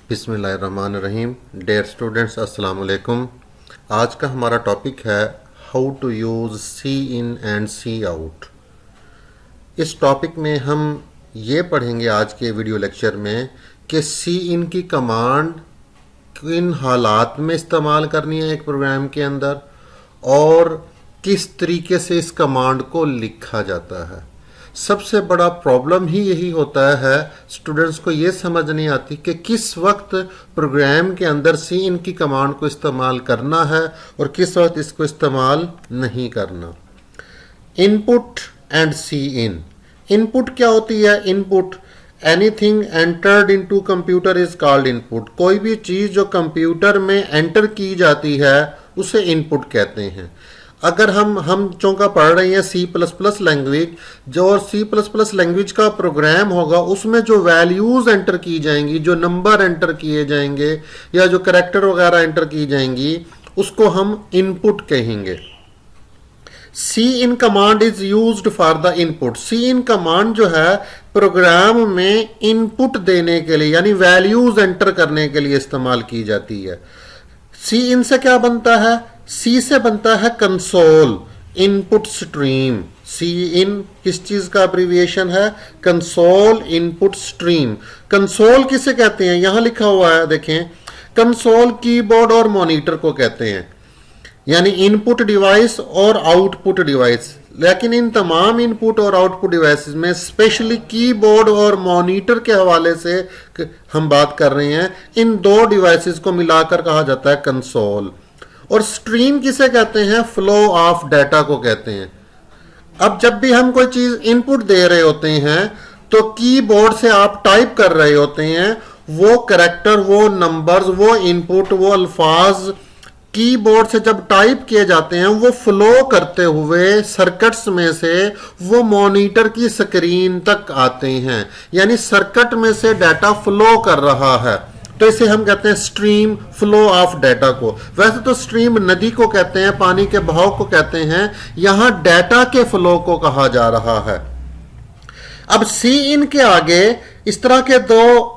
बिस्मिल्लाहिर्रहमानिर्रहीम। Dear students, अस्सलाम वालेकुम। आज का हमारा टॉपिक है how to use C in and C out. इस टॉपिक में हम ये पढ़ेंगे आज के वीडियो लेक्चर में कि सी इन की कमांड किन हालात में इस्तेमाल करनी है एक प्रोग्राम के अंदर और किस तरीके से इस कमांड को लिखा जाता है। सबसे बड़ा प्रॉब्लम ही यही होता है, स्टूडेंट्स को ये समझ नहीं आती कि किस वक्त प्रोग्राम के अंदर सी इन की कमांड को इस्तेमाल करना है और किस वक्त इसको इस्तेमाल नहीं करना। Input and C in. Input क्या होती है? Input anything entered into computer is called input. कोई भी चीज़ जो कंप्यूटर में एंटर की जाती है उसे इनपुट कहते हैं। अगर हम चूंकि पढ़ रहे हैं सी प्लस प्लस लैंग्वेज, जो सी प्लस प्लस लैंग्वेज का प्रोग्राम होगा उसमें जो वैल्यूज़ एंटर की जाएंगी, जो नंबर एंटर किए जाएंगे या जो कैरेक्टर वगैरह एंटर की जाएंगी, उसको हम इनपुट कहेंगे। Cin command is used for the input. Cin command जो है प्रोग्राम में इनपुट देने के लिए यानी वैल्यूज एंटर करने के लिए इस्तेमाल की जाती है। सी इन से क्या बनता है? सी से बनता है कंसोल, इनपुट स्ट्रीम। सी इन किस चीज का अब्रिविएशन है? Console input stream. कंसोल किसे कहते हैं? यहां लिखा हुआ है, देखें। कंसोल कीबोर्ड और मॉनिटर को कहते हैं, यानी इनपुट डिवाइस और आउटपुट डिवाइस। लेकिन इन तमाम इनपुट और आउटपुट डिवाइसेस में स्पेशली कीबोर्ड और मॉनिटर के हवाले से हम बात कर रहे हैं। इन दो डिवाइसेस को मिलाकर कहा जाता है कंसोल। और स्ट्रीम किसे कहते हैं? फ्लो ऑफ डाटा को कहते हैं। अब जब भी हम कोई चीज इनपुट दे रहे होते हैं तो कीबोर्ड से आप टाइप कर रहे होते हैं, वो कैरेक्टर, वो नंबर्स, वो इनपुट, वो अल्फाज कीबोर्ड से जब टाइप किए जाते हैं वो फ्लो करते हुए सर्किट्स में से वो मॉनिटर की स्क्रीन तक आते हैं, यानी सर्किट में से डाटा फ्लो कर रहा है। तो इसे हम कहते हैं स्ट्रीम, फ्लो ऑफ डाटा को। वैसे तो स्ट्रीम नदी को कहते हैं, पानी के बहाव को कहते हैं, यहां डाटा के फ्लो को कहा जा रहा है। अब सी इन के आगे इस तरह के दो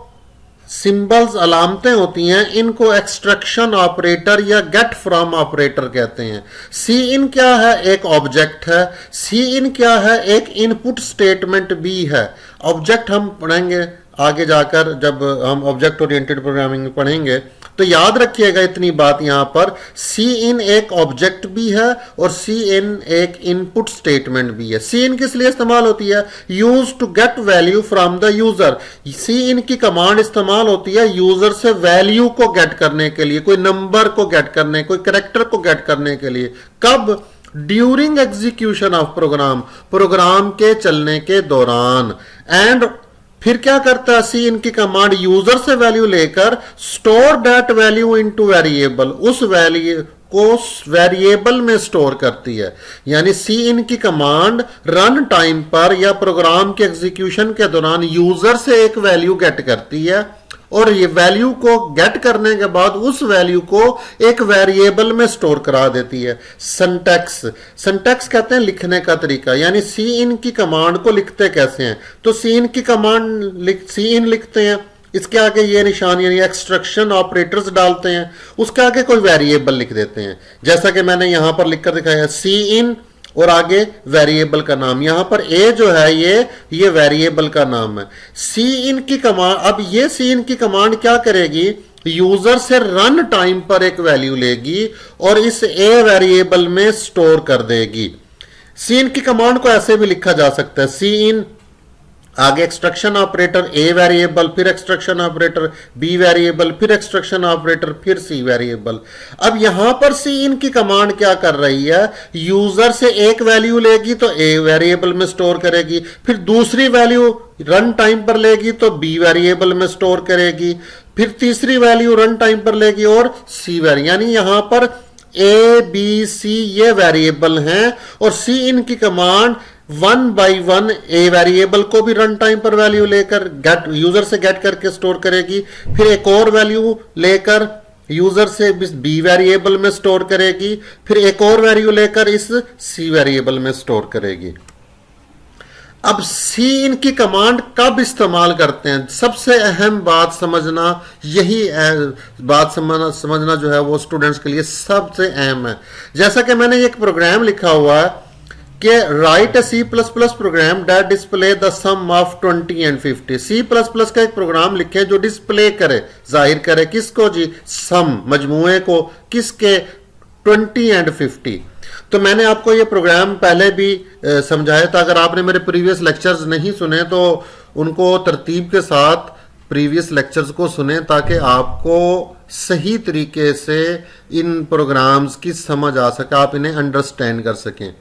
सिंबल्स, अलामतें होती हैं, इनको एक्सट्रैक्शन ऑपरेटर या गेट फ्रॉम ऑपरेटर कहते हैं। सी इन क्या है? एक ऑब्जेक्ट है। सी इन क्या है? एक इनपुट स्टेटमेंट भी है। ऑब्जेक्ट हम पढ़ेंगे आगे जाकर, जब हम ऑब्जेक्ट ओरिएंटेड प्रोग्रामिंग पढ़ेंगे तो याद रखिएगा इतनी बात यहां पर। सी इन एक ऑब्जेक्ट भी है और सी इन एक इनपुट स्टेटमेंट भी है। सी इन किस लिए इस्तेमाल होती है? Use to get value from the user. Cin की कमांड इस्तेमाल होती है यूजर से वैल्यू को गेट करने के लिए, कोई नंबर को गेट करने, कोई कैरेक्टर को गेट करने के लिए। कब? During execution of program, program के चलने के दौरान। एंड फिर क्या करता है सी इन की कमांड? यूजर से वैल्यू लेकर store that value into variable, उस वैल्यू को वेरिएबल में स्टोर करती है। यानी सी इन की कमांड रन टाइम पर या प्रोग्राम के एग्जीक्यूशन के दौरान यूजर से एक वैल्यू गेट करती है और ये वैल्यू को गेट करने के बाद उस वैल्यू को एक वेरिएबल में स्टोर करा देती है। सिंटैक्स, सिंटैक्स कहते हैं लिखने का तरीका, यानी सी इन की कमांड को लिखते कैसे हैं। तो सी इन की कमांड सी इन लिखते हैं, इसके आगे ये निशान यानी एक्सट्रैक्शन ऑपरेटर्स डालते हैं, उसके आगे कोई वेरिएबल लिख देते हैं, जैसा कि मैंने यहां पर लिखकर दिखाया सी इन और आगे वेरिएबल का नाम। यहां पर ए जो है ये वेरिएबल का नाम है। सी इन की कमांड, अब ये सी इन की कमांड क्या करेगी? यूजर से रन टाइम पर एक वैल्यू लेगी और इस ए वेरिएबल में स्टोर कर देगी। सी इन की कमांड को ऐसे भी लिखा जा सकता है, सी इन आगे एक्सट्रैक्शन ऑपरेटर, ए वेरिएबल, फिर एक्सट्रैक्शन ऑपरेटर, बी वेरिएबल, फिर एक्सट्रैक्शन ऑपरेटर, फिर सी वेरिएबल। अब यहां पर सी इन की कमांड क्या कर रही है? यूजर से एक वैल्यू लेगी तो ए वेरिएबल में स्टोर करेगी, फिर दूसरी वैल्यू रन टाइम पर लेगी तो बी वेरिएबल में स्टोर करेगी, फिर तीसरी वैल्यू रन टाइम पर लेगी और सी वेरिएबल। यानी यहां पर ए बी सी ये वेरिएबल हैं और सी इन की command one by one a variable को भी रन टाइम पर वैल्यू लेकर गेट, यूजर से गेट करके स्टोर करेगी, फिर एक और वैल्यू लेकर यूजर से बी वेरिएबल में स्टोर करेगी, फिर एक और वैल्यू लेकर इस सी वेरिएबल में स्टोर करेगी। अब सी इन की कमांड कब इस्तेमाल करते हैं, सबसे अहम बात समझना, यही बात समझना जो है वो स्टूडेंट्स के लिए सबसे अहम है। जैसा कि मैंने एक प्रोग्राम लिखा हुआ है कि write a C plus plus program that display the sum of 20 and 50। C plus plus का एक प्रोग्राम लिखे जो डिस्प्ले करे, जाहिर करे किसको जी, सम, मजमूए को, किसके, 20 एंड 50। तो मैंने आपको ये प्रोग्राम पहले भी समझाया था। अगर आपने मेरे प्रीवियस लेक्चर्स नहीं सुने तो उनको तरतीब के साथ प्रीवियस लेक्चर्स को सुने, ताकि आपको सही तरीके से इन प्रोग्राम्स की समझ आ सके, आप इन्हें अंडरस्टैंड कर सकें।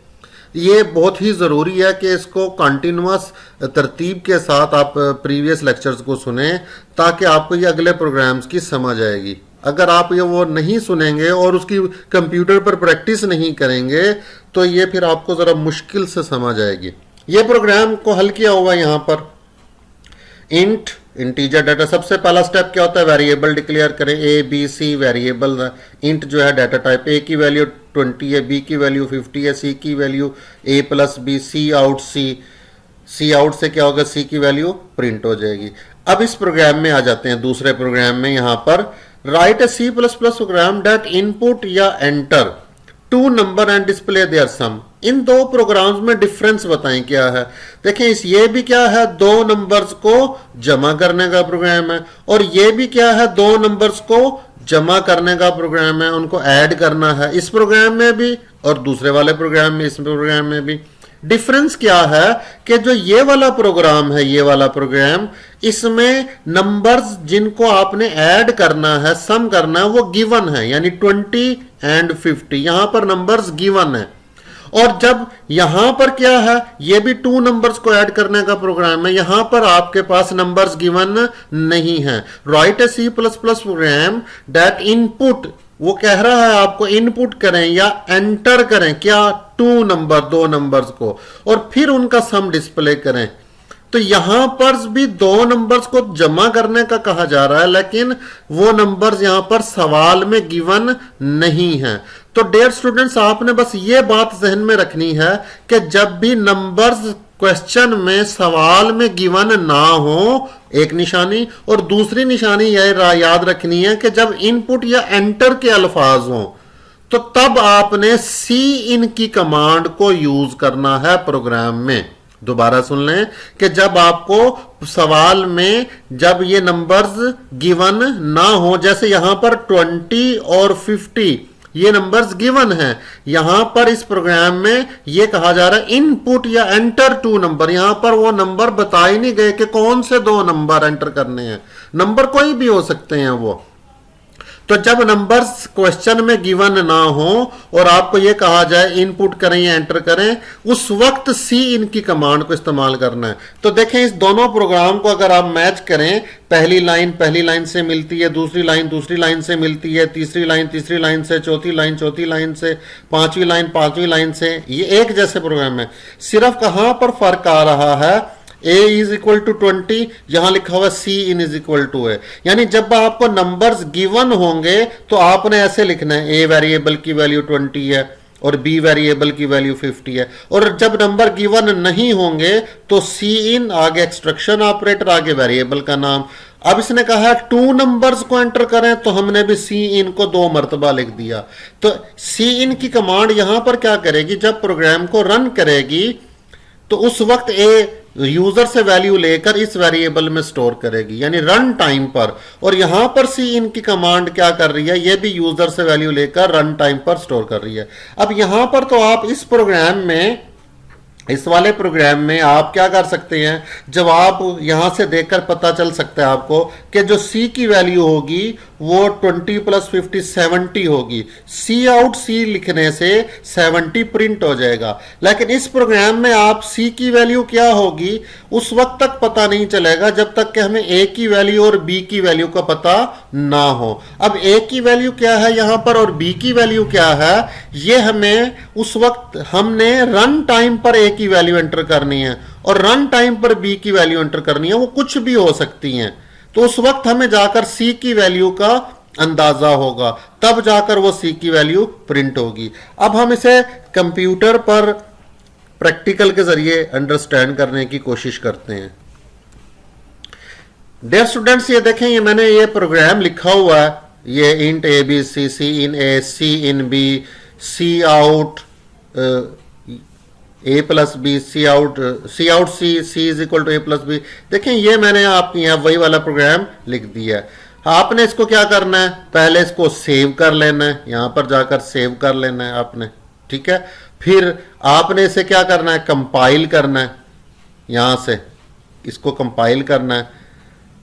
ये बहुत ही ज़रूरी है कि इसको कंटिन्यूअस तरतीब के साथ आप प्रीवियस लेक्चर्स को सुने, ताकि आपको ये अगले प्रोग्राम्स की समझ आएगी। अगर आप ये वो नहीं सुनेंगे और उसकी कंप्यूटर पर प्रैक्टिस नहीं करेंगे तो ये फिर आपको ज़रा मुश्किल से समझ आएगी। ये प्रोग्राम को हल किया हुआ यहाँ पर इंट इंटीजर डाटा। सबसे पहला स्टेप क्या होता है, वेरिएबल डिक्लेयर करें, A B C variable. Int जो है डाटा टाइप, ए की वैल्यू 20 है, बी की वैल्यू 50 है, सी की वैल्यू ए plus B, C out C. सी आउट से क्या होगा, सी की वैल्यू प्रिंट हो जाएगी। अब इस प्रोग्राम में आ जाते हैं दूसरे प्रोग्राम में। यहाँ पर write a C plus plus program that input या enter 2 number and display there sum. इन दो प्रोग्राम्स में डिफरेंस बताएं क्या है। देखें, इस ये भी क्या है, 2 नंबर्स को जमा करने का प्रोग्राम है, और ये भी क्या है, 2 नंबर्स को जमा करने का प्रोग्राम है, उनको ऐड करना है इस प्रोग्राम में भी और दूसरे वाले प्रोग्राम में, इस प्रोग्राम में भी। डिफरेंस क्या है कि जो ये वाला प्रोग्राम है, ये वाला प्रोग्राम, इसमें नंबर्स जिनको आपने ऐड करना है, सम करना है, वो गिवन है, यानी 20 एंड 50 यहां पर नंबर्स गिवन है। और जब यहां पर क्या है, ये भी 2 नंबर्स को ऐड करने का प्रोग्राम है, यहां पर आपके पास नंबर्स गिवन नहीं है। Write a C plus plus program that input, वो कह रहा है आपको इनपुट करें या एंटर करें क्या, 2 नंबर, 2 नंबर्स को, और फिर उनका सम डिस्प्ले करें। तो यहां पर भी 2 नंबर्स को जमा करने का कहा जा रहा है, लेकिन वो नंबर्स यहां पर सवाल में गिवन नहीं है। तो डियर स्टूडेंट्स, आपने बस ये बात जहन में रखनी है कि जब भी नंबर्स क्वेश्चन में सवाल में गिवन ना हो, एक निशानी, और दूसरी निशानी यह याद रखनी है कि जब इनपुट या एंटर के अल्फाज हों तो तब आपने सी इन की कमांड को यूज करना है प्रोग्राम में। दोबारा सुन लें कि जब आपको सवाल में जब ये नंबर्स गिवन ना हो, जैसे यहां पर 20 और 50 ये नंबर्स गिवन हैं, यहां पर इस प्रोग्राम में ये कहा जा रहा है इनपुट या एंटर 2 नंबर। यहां पर वो नंबर बता ही नहीं गए कि कौन से 2 नंबर एंटर करने हैं, नंबर कोई भी हो सकते हैं वो। तो जब नंबर्स क्वेश्चन में गिवन ना हो और आपको यह कहा जाए इनपुट करें या एंटर करें, उस वक्त सी इन की कमांड को इस्तेमाल करना है। तो देखें, इस दोनों प्रोग्राम को अगर आप मैच करें, पहली लाइन से मिलती है, दूसरी लाइन से मिलती है, तीसरी लाइन से, चौथी लाइन से, पांचवी लाइन से, ये एक जैसे प्रोग्राम है। सिर्फ कहां पर फर्क आ रहा है, a इज इक्वल टू 20, यहां लिखा हुआ C in is equal to है। यानी जब आपको नंबर्स गिवन होंगे तो आपने ऐसे लिखना है, A वेरिएबल की वैल्यू 20 है और B वेरिएबल की वैल्यू 50 है। और जब नंबर गिवन नहीं होंगे तो C इन, आगे एक्सट्रैक्शन ऑपरेटर, आगे वेरिएबल का नाम। अब इसने कहा है 2 नंबर्स को एंटर करें, तो हमने भी C इन को 2 मरतबा लिख दिया। तो C इन की कमांड यहां पर क्या करेगी, जब प्रोग्राम को रन करेगी तो उस वक्त यूजर से वैल्यू लेकर इस वेरिएबल में स्टोर करेगी, यानी रन टाइम पर। और यहां पर सी इन की कमांड क्या कर रही है, ये भी यूजर से वैल्यू लेकर रन टाइम पर स्टोर कर रही है। अब यहां पर तो आप इस प्रोग्राम में, इस वाले प्रोग्राम में आप क्या कर सकते हैं, जब आप यहां से देखकर पता चल सकता है आपको कि जो C की वैल्यू होगी वो 20 प्लस 50 70 होगी। C आउट C लिखने से 70 प्रिंट हो जाएगा। लेकिन इस प्रोग्राम में आप C की वैल्यू क्या होगी उस वक्त तक पता नहीं चलेगा जब तक कि हमें A की वैल्यू और B की वैल्यू का पता ना हो। अब A की वैल्यू क्या है यहां पर और B की वैल्यू क्या है, ये हमें उस वक्त हमने रन टाइम पर A की वैल्यू एंटर करनी है और रन टाइम पर B की वैल्यू एंटर करनी है, वो कुछ भी हो सकती हैं। तो उस वक्त हमें जाकर C की वैल्यू का अंदाजा होगा, तब जाकर वो C की वैल्यू प्रिंट होगी। अब हम इसे कंप्यूटर पर प्रैक्टिकल के जरिए अंडरस्टैंड करने की कोशिश करते हैं। डियर स्टूडेंट्स, ये देखें, ये मैंने ये प्रोग्राम लिखा हुआ है, ये int A B C, C in A, C in B, C out A plus B, C out C, C is equal to A plus B. देखें, ये मैंने आपके यहाँ वही वाला प्रोग्राम लिख दिया है। आपने इसको क्या करना है, पहले इसको सेव कर लेना है, यहां पर जाकर सेव कर लेना है आपने, ठीक है। फिर आपने इसे क्या करना है, कंपाइल करना है, यहां से इसको कंपाइल करना है।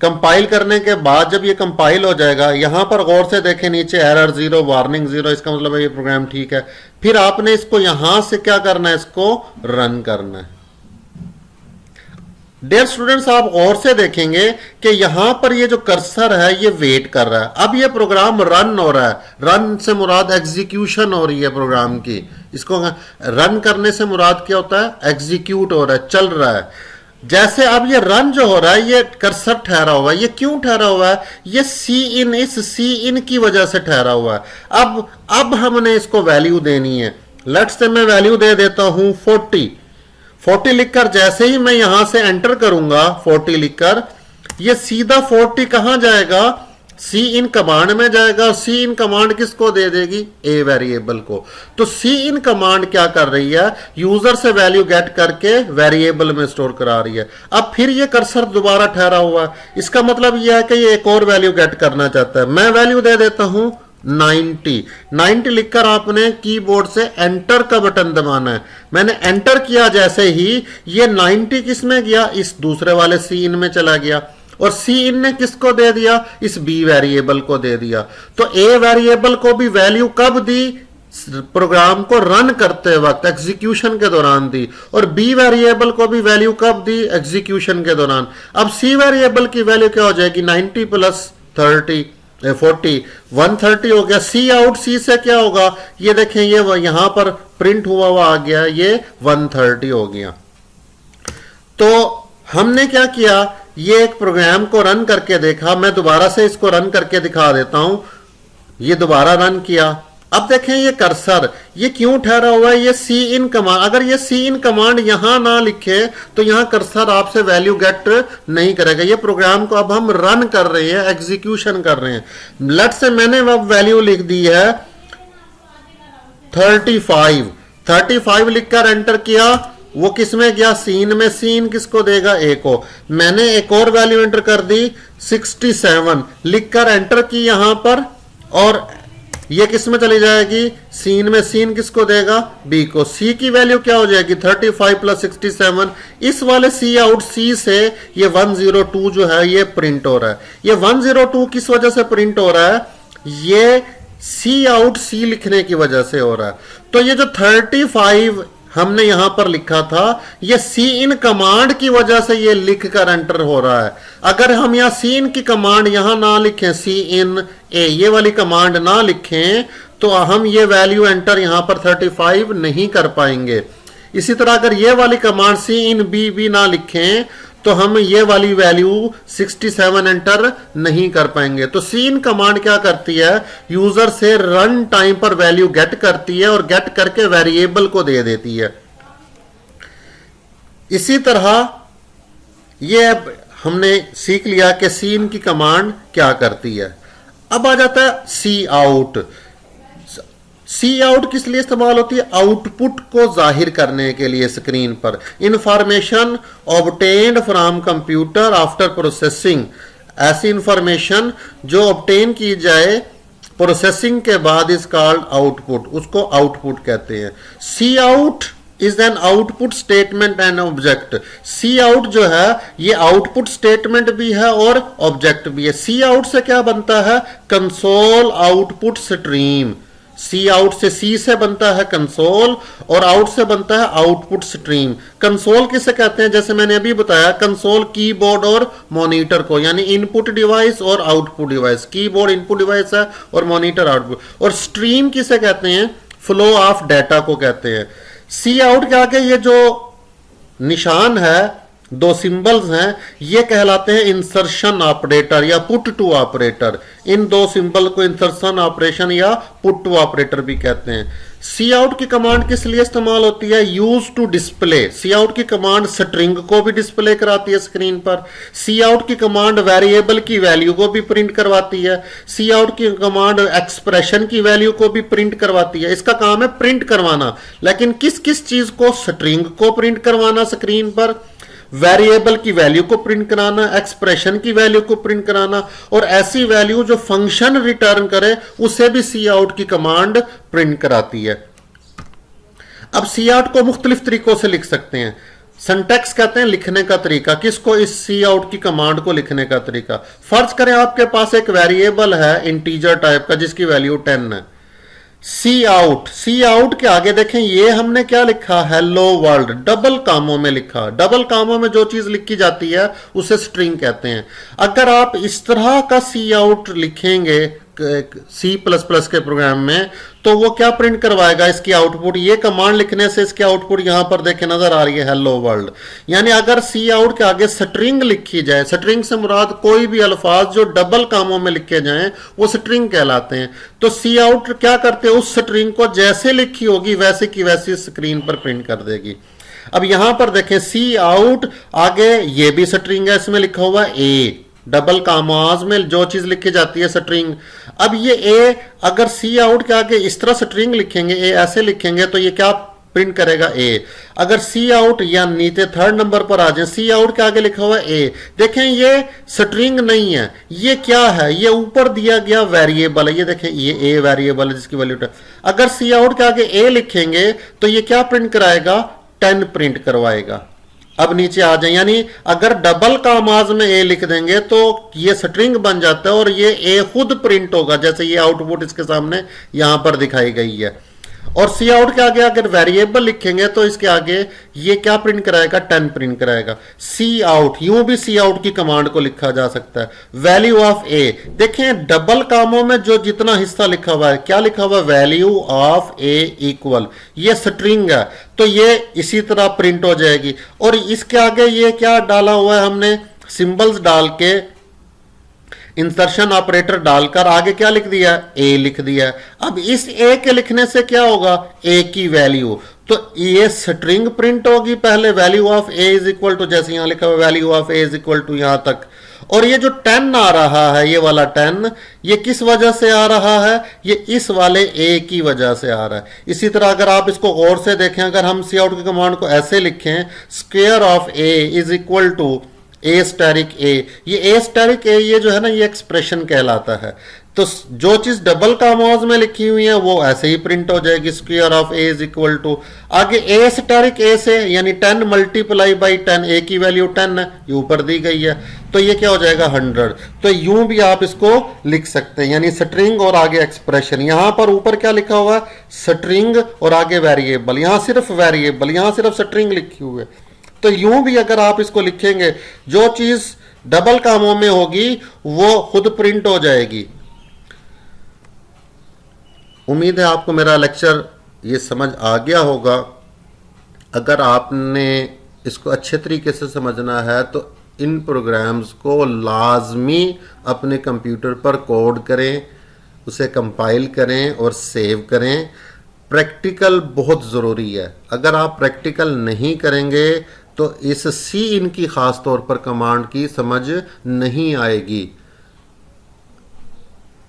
कंपाइल करने के बाद जब ये कंपाइल हो जाएगा, यहां पर गौर से देखें, नीचे एरर 0, वार्निंग 0, इसका मतलब है ये प्रोग्राम ठीक है। फिर आपने इसको यहां से क्या करना है, इसको रन करना है। डियर स्टूडेंट्स, आप गौर से देखेंगे कि यहां पर ये जो कर्सर है ये वेट कर रहा है। अब ये प्रोग्राम रन हो रहा है, रन से मुराद एग्जीक्यूशन हो रही है प्रोग्राम की। इसको रन करने से मुराद क्या होता है, एग्जीक्यूट हो रहा है, चल रहा है। जैसे अब ये रन जो हो रहा है, ये कर्सर ठहरा हुआ है। ये क्यों ठहरा हुआ है, ये सी इन, इस सी इन की वजह से ठहरा हुआ है। अब हमने इसको वैल्यू देनी है। लेट्स से मैं वैल्यू दे देता हूं 40 लिखकर जैसे ही मैं यहां से एंटर करूंगा 40 लिखकर, ये सीधा 40 कहां जाएगा, सी इन कमांड में जाएगा। सी इन कमांड किसको दे देगी, ए वेरिएबल को। तो सी इन कमांड क्या कर रही है, यूजर से वैल्यू गेट करके वेरिएबल में स्टोर करा रही है। अब फिर ये कर्सर दोबारा ठहरा हुआ है, इसका मतलब यह है कि ये एक और वैल्यू गेट करना चाहता है। मैं वैल्यू दे देता हूं 90 लिखकर आपने कीबोर्ड से एंटर का बटन दबाना है। मैंने एंटर किया जैसे ही, ये 90 किस में गया, इस दूसरे वाले सी इन में चला गया। और सी इन ने किसको दे दिया, इस बी वेरिएबल को दे दिया। तो ए वेरिएबल को भी वैल्यू कब दी, प्रोग्राम को रन करते वक्त, एग्जीक्यूशन के दौरान दी। और बी वेरिएबल को भी वैल्यू कब दी, एग्जीक्यूशन के दौरान। अब सी वेरिएबल की वैल्यू क्या हो जाएगी, 90 प्लस 30 40 130 हो गया। सी आउट सी से क्या होगा, ये देखें, ये यहां पर प्रिंट हुआ आ गया, ये 130 हो गया। तो हमने क्या किया, ये एक प्रोग्राम को रन करके देखा। मैं दोबारा से इसको रन करके दिखा देता हूं। ये दोबारा रन किया। अब देखें, ये कर्सर ये क्यों ठहरा हुआ है, ये सी इन कमांड, अगर ये सी इन कमांड यहां ना लिखे तो यहां कर्सर आपसे वैल्यू गेट नहीं करेगा। ये प्रोग्राम को अब हम रन कर रहे हैं, एग्जीक्यूशन कर रहे हैं। लेट्स से मैंने अब वैल्यू लिख दी है 35 लिखकर एंटर किया, वो किस में गया, सीन में। सीन किसको देगा, ए को। मैंने एक और वैल्यू एंटर कर दी 67 लिखकर एंटर की यहां पर, और ये किस में चली जाएगी, सीन में। सीन किसको देगा, बी को। सी की वैल्यू क्या हो जाएगी, 35 प्लस 67। इस वाले सी आउट सी से ये 102 जो है ये प्रिंट हो रहा है। ये 102 किस वजह से प्रिंट हो रहा है, ये सी आउट सी लिखने की वजह से हो रहा है। तो ये जो 35 हमने यहां पर लिखा था, ये सी इन कमांड की वजह से ये लिख कर एंटर हो रहा है। अगर हम यहां सी इन की कमांड यहां ना लिखें, सी इन ए ये वाली कमांड ना लिखें, तो हम ये वैल्यू एंटर यहां पर 35 नहीं कर पाएंगे। इसी तरह अगर ये वाली कमांड सी इन बी भी ना लिखें तो हम ये वाली वैल्यू 67 एंटर नहीं कर पाएंगे। तो सी इन कमांड क्या करती है, यूजर से रन टाइम पर वैल्यू गेट करती है और गेट करके वेरिएबल को दे देती है। इसी तरह ये हमने सीख लिया कि सी इन की कमांड क्या करती है। अब आ जाता है सी आउट। सी आउट किस लिए इस्तेमाल होती है, आउटपुट को जाहिर करने के लिए स्क्रीन पर। Information obtained from computer after processing, ऐसी इंफॉर्मेशन जो ऑब्टेन की जाए प्रोसेसिंग के बाद इज कॉल्ड आउटपुट, उसको आउटपुट कहते हैं। Cout is an output statement and object. Cout जो है ये आउटपुट स्टेटमेंट भी है और ऑब्जेक्ट भी है। सी आउट से क्या बनता है, कंसोल आउटपुट स्ट्रीम। सी आउट से सी से बनता है कंसोल और आउट से बनता है आउटपुट स्ट्रीम। कंसोल किसे कहते हैं, जैसे मैंने अभी बताया, कंसोल कीबोर्ड और मॉनिटर को, यानी इनपुट डिवाइस और output device. Keyboard input device है और मॉनिटर आउटपुट। और स्ट्रीम किसे कहते हैं, फ्लो ऑफ डाटा को कहते हैं। सी आउट के आगे ये जो निशान है, दो सिंबल्स हैं, ये कहलाते हैं इंसर्शन ऑपरेटर या पुट टू ऑपरेटर। इन दो सिंबल को इंसर्शन ऑपरेशन या पुट टू ऑपरेटर भी कहते हैं। सी आउट की कमांड किस लिए इस्तेमाल होती है? Use to display. C out की कमांड स्ट्रिंग को भी डिस्प्ले कराती है स्क्रीन पर। सी आउट की कमांड वेरिएबल की वैल्यू को भी प्रिंट करवाती है। सी आउट की कमांड एक्सप्रेशन की वैल्यू को भी प्रिंट करवाती है। इसका काम है प्रिंट करवाना, लेकिन किस किस चीज को? स्ट्रिंग को प्रिंट करवाना स्क्रीन पर, वेरिएबल की वैल्यू को प्रिंट कराना, एक्सप्रेशन की वैल्यू को प्रिंट कराना, और ऐसी वैल्यू जो फंक्शन रिटर्न करे उसे भी सी आउट की कमांड प्रिंट कराती है। अब सी आउट को मुख्तलिफ तरीकों से लिख सकते हैं। सिंटैक्स कहते हैं लिखने का तरीका, किसको? इस सी आउट की कमांड को लिखने का तरीका। फर्ज करें आपके पास एक वेरिएबल है इंटीजर टाइप का जिसकी वैल्यू 10 है। सी आउट के आगे देखें ये हमने क्या लिखा? हेलो वर्ल्ड, डबल कामों में लिखा। डबल कामों में जो चीज लिखी जाती है उसे स्ट्रिंग कहते हैं। अगर आप इस तरह का सी आउट लिखेंगे सी प्लस प्लस के प्रोग्राम में तो वो क्या प्रिंट करवाएगा? इसकी आउटपुट, ये कमांड लिखने से इसकी आउटपुट यहां पर देखें नजर आ रही है, हेलो वर्ल्ड। यानी अगर सी आउट के आगे स्ट्रिंग लिखी जाए, स्ट्रिंग से मुराद कोई भी अल्फाज जो डबल कामों में लिखे जाएं वो स्ट्रिंग कहलाते हैं। तो सी आउट क्या करते हैं? उस स्ट्रिंग को जैसे लिखी होगी वैसे की वैसी स्क्रीन पर प्रिंट कर देगी। अब यहां पर देखें सी आउट आगे ये भी स्ट्रिंग है, इसमें लिखा हुआ ए, डबल कामाज में जो चीज लिखी जाती है स्ट्रिंग। अब ये ए अगर सी आउट के आगे इस तरह स्ट्रिंग लिखेंगे, ए ऐसे लिखेंगे तो ये क्या प्रिंट करेगा? ए। अगर सी आउट या नीचे थर्ड नंबर पर आ जाए, सी आउट के आगे लिखा हुआ ए, देखें ये स्ट्रिंग नहीं है, ये क्या है? ये ऊपर दिया गया वेरिएबल है। ये देखें ये ए वेरिएबल है जिसकी वैल्यू 10। अगर सी आउट के आगे ए लिखेंगे तो ये क्या प्रिंट कराएगा? 10 प्रिंट करवाएगा। अब नीचे आ जाए, यानी अगर डबल कामाज में ए लिख देंगे तो ये स्ट्रिंग बन जाता है और ये ए खुद प्रिंट होगा, जैसे ये आउटपुट इसके सामने यहां पर दिखाई गई है। और सी आउट के आगे अगर वेरिएबल लिखेंगे तो इसके आगे ये क्या प्रिंट कराएगा? 10 प्रिंट कराएगा। सी आउट, यूं भी सी आउट की कमांड को लिखा जा सकता है। वैल्यू ऑफ ए, देखें डबल कामों में जो जितना हिस्सा लिखा हुआ है, क्या लिखा हुआ है? वैल्यू ऑफ ए इक्वल, ये स्ट्रिंग है तो ये इसी तरह प्रिंट हो जाएगी। और इसके आगे ये क्या डाला हुआ है हमने? सिंबल्स डाल के, इंसर्शन ऑपरेटर डालकर आगे क्या लिख दिया? ए लिख दिया। अब इस ए के लिखने से क्या होगा? ए की वैल्यू, तो ये स्ट्रिंग प्रिंट होगी पहले, value of A is equal to, जैसे यहां लिखा हुआ value of A is equal to यहां तक। और ये जो 10 आ रहा है, ये वाला 10, ये किस वजह से आ रहा है? ये इस वाले ए की वजह से आ रहा है। इसी तरह अगर आप इसको गौर से देखें, अगर हम सी आउट की कमांड को ऐसे लिखें, square of A is equal to A asterisk A, ये ए स्टैरिक ए ये जो है ना ये एक्सप्रेशन कहलाता है। तो जो चीज डबल कामाज में लिखी हुई है वो ऐसे ही प्रिंट हो जाएगी, square of A is equal to, आगे ए स्टैरिक ए से यानी 10 मल्टीप्लाई बाई 10, ए की वैल्यू 10 है, ये ऊपर दी गई है, तो ये क्या हो जाएगा? 100। तो यूं भी आप इसको लिख सकते हैं, यानी स्ट्रिंग और आगे एक्सप्रेशन। यहां पर ऊपर क्या लिखा हुआ है? स्ट्रिंग और आगे वेरिएबल, यहां सिर्फ वेरिएबल, यहां सिर्फ स्ट्रिंग लिखी हुई है। तो यूं भी अगर आप इसको लिखेंगे, जो चीज डबल कामों में होगी वो खुद प्रिंट हो जाएगी। उम्मीद है आपको मेरा लेक्चर ये समझ आ गया होगा। अगर आपने इसको अच्छे तरीके से समझना है तो इन प्रोग्राम्स को लाजमी अपने कंप्यूटर पर कोड करें, उसे कंपाइल करें और सेव करें। प्रैक्टिकल बहुत ज़रूरी है। अगर आप प्रैक्टिकल नहीं करेंगे तो इस सी इन की ख़ास तौर पर कमांड की समझ नहीं आएगी।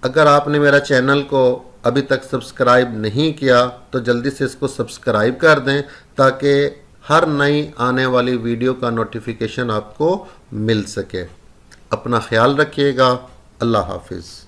अगर आपने मेरा चैनल को अभी तक सब्सक्राइब नहीं किया तो जल्दी से इसको सब्सक्राइब कर दें ताकि हर नई आने वाली वीडियो का नोटिफिकेशन आपको मिल सके। अपना ख्याल रखिएगा। अल्लाह हाफिज़।